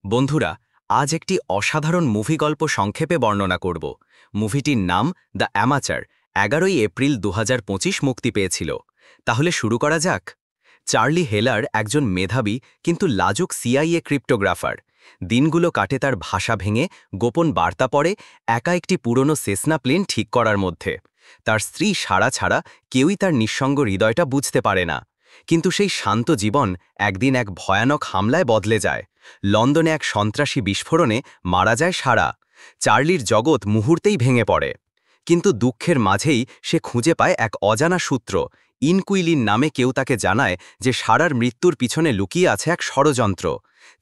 বন্ধুরা, আজ একটি অসাধারণ মুভি গল্প সংক্ষেপে বর্ণনা করব। মুভিটির নাম দ্য অ্যামাচার, 11ই এপ্রিল 2025 মুক্তি পেয়েছিল। তাহলে শুরু করা যাক। চার্লি হেলার একজন মেধাবী কিন্তু লাজুক সিআইএ ক্রিপ্টোগ্রাফার। দিনগুলো কাটে তার ভাষা ভেঙে, গোপন বার্তা পড়ে, একা একটি পুরনো সেসনা প্লেন ঠিক করার মধ্যে। তার স্ত্রী সারা ছাড়া কেউই তার নিঃসঙ্গ হৃদয়টা বুঝতে পারে না। কিন্তু সেই শান্ত জীবন একদিন এক ভয়ানক হামলায় বদলে যায়। লন্ডনে এক সন্ত্রাসী বিস্ফোরণে মারা যায় সারা। চার্লির জগৎ মুহূর্তেই ভেঙে পড়ে। কিন্তু দুঃখের মাঝেই সে খুঁজে পায় এক অজানা সূত্র। ইনকুইলিন নামে কেউ তাকে জানায় যে সারার মৃত্যুর পিছনে লুকিয়ে আছে এক ষড়যন্ত্র।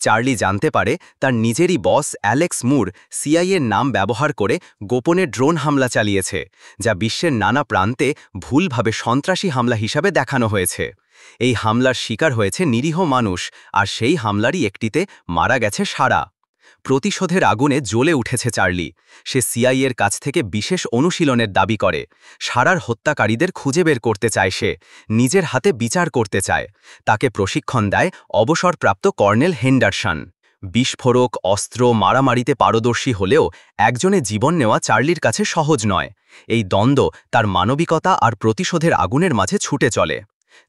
চার্লি জানতে পারে তার নিজেরই বস অ্যালেক্স মুর সিআইএর নাম ব্যবহার করে গোপনে ড্রোন হামলা চালিয়েছে, যা বিশ্বের নানা প্রান্তে ভুলভাবে সন্ত্রাসী হামলা হিসাবে দেখানো হয়েছে। এই হামলার শিকার হয়েছে নিরীহ মানুষ, আর সেই হামলারই একটিতে মারা গেছে সারা। প্রতিশোধের আগুনে জ্বলে উঠেছে চার্লি। সে সিআইএর কাছ থেকে বিশেষ অনুশীলনের দাবি করে। সারার হত্যাকারীদের খুঁজে বের করতে চায়, সে নিজের হাতে বিচার করতে চায়। তাকে প্রশিক্ষণ দেয় অবসরপ্রাপ্ত কর্নেল হেন্ডারসন। বিস্ফোরক, অস্ত্র, মারামারিতে পারদর্শী হলেও একজনে জীবন নেওয়া চার্লির কাছে সহজ নয়। এই দ্বন্দ্ব তার মানবিকতা আর প্রতিশোধের আগুনের মাঝে ছুটে চলে।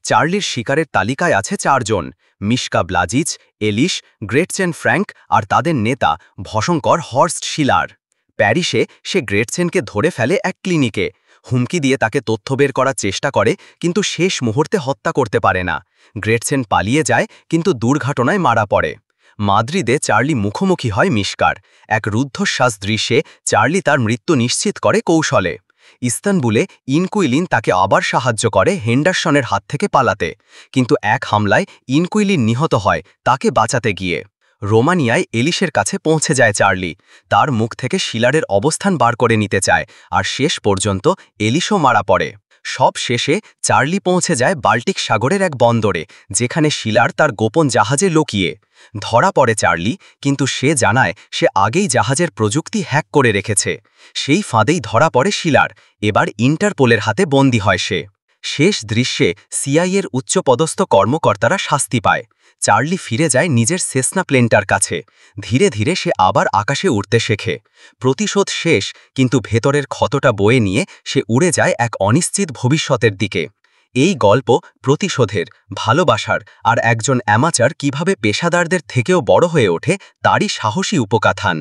চার্লির শিকারের তালিকায় আছে 4 জন: মিশকা ব্লাজিচ, এলিশ, গ্রেটচেন ফ্র্যাঙ্ক আর তাদের নেতা ভয়ঙ্কর হর্স্ট শিলার। প্যারিসে সে গ্রেটচেনকে ধরে ফেলে এক ক্লিনিকে। হুমকি দিয়ে তাকে তথ্য বের করার চেষ্টা করে, কিন্তু শেষ মুহূর্তে হত্যা করতে পারে না। গ্রেটচেন পালিয়ে যায়, কিন্তু দুর্ঘটনায় মারা পড়ে। মাদ্রিদে চার্লি মুখোমুখি হয় মিশকার। এক রুদ্ধশ্বাস দৃশ্যে চার্লি তার মৃত্যু নিশ্চিত করে কৌশলে। ইস্তানবুলে ইনকুইলিন তাকে আবার সাহায্য করে হেন্ডারসনের হাত থেকে পালাতে, কিন্তু এক হামলায় ইনকুইলিন নিহত হয় তাকে বাঁচাতে গিয়ে। রোমানিয়ায় এলিশের কাছে পৌঁছে যায় চার্লি। তার মুখ থেকে শিলারের অবস্থান বার করে নিতে চায়, আর শেষ পর্যন্ত এলিশও মারা পড়ে। সব শেষে চার্লি পৌঁছে যায় বাল্টিক সাগরের এক বন্দরে, যেখানে শিলার তার গোপন জাহাজে লুকিয়ে। ধরা পড়ে চার্লি, কিন্তু সে জানায় সে আগেই জাহাজের প্রযুক্তি হ্যাক করে রেখেছে। সেই ফাঁদেই ধরা পড়ে শিলার। এবার ইন্টারপোলের হাতে বন্দী হয় সে। শেষ দৃশ্যে সিআইএর উচ্চপদস্থ কর্মকর্তারা শাস্তি পায়। চার্লি ফিরে যায় নিজের সেসনা প্লেনটার কাছে। ধীরে ধীরে সে আবার আকাশে উড়তে শেখে। প্রতিশোধ শেষ, কিন্তু ভেতরের ক্ষতটা বয়ে নিয়ে সে উড়ে যায় এক অনিশ্চিত ভবিষ্যতের দিকে। এই গল্প প্রতিশোধের, ভালোবাসার আর একজন অ্যামাচার কিভাবে পেশাদারদের থেকেও বড় হয়ে ওঠে তারই সাহসী উপকথান।